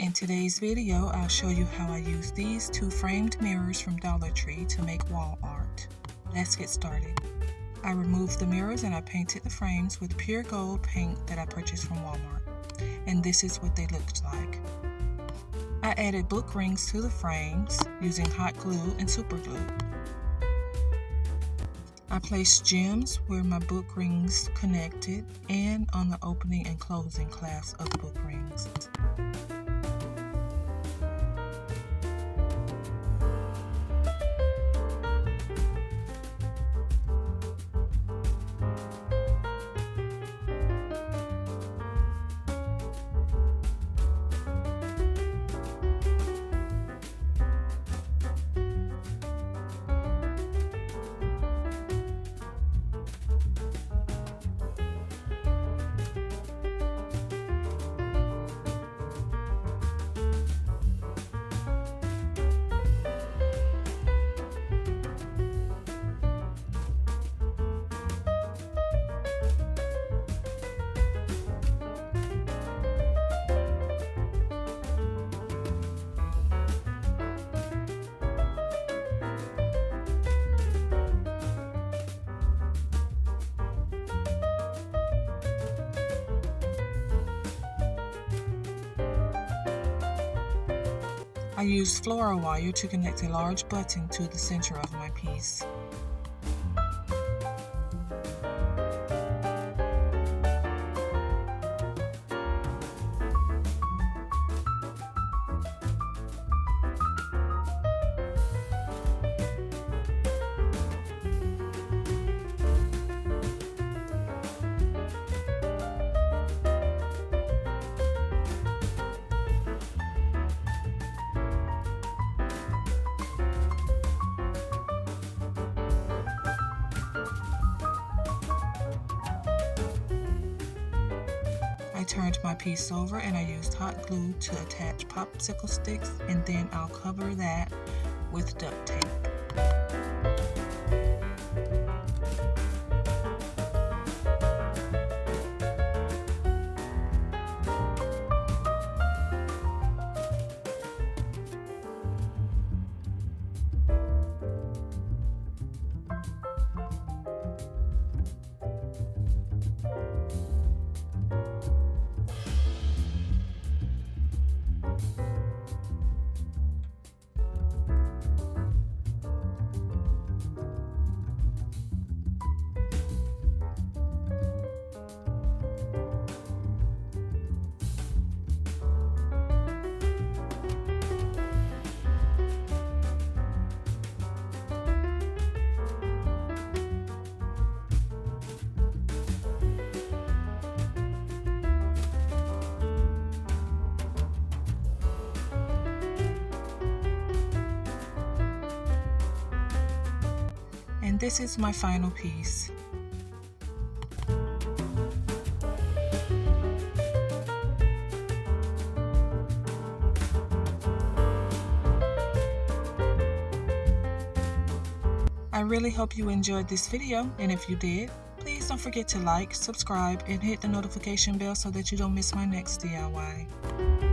In today's video, I'll show you how I use these two framed mirrors from Dollar Tree to make wall art. Let's get started. I removed the mirrors and I painted the frames with pure gold paint that I purchased from Walmart. And this is what they looked like. I added book rings to the frames using hot glue and super glue. I placed gems where my book rings connected and on the opening and closing clasps of the book rings. I used floral wire to connect a large button to the center of my piece. I turned my piece over and I used hot glue to attach popsicle sticks, and then I'll cover that with duct tape. And this is my final piece. I really hope you enjoyed this video, and if you did, please don't forget to like, subscribe, and hit the notification bell so that you don't miss my next DIY.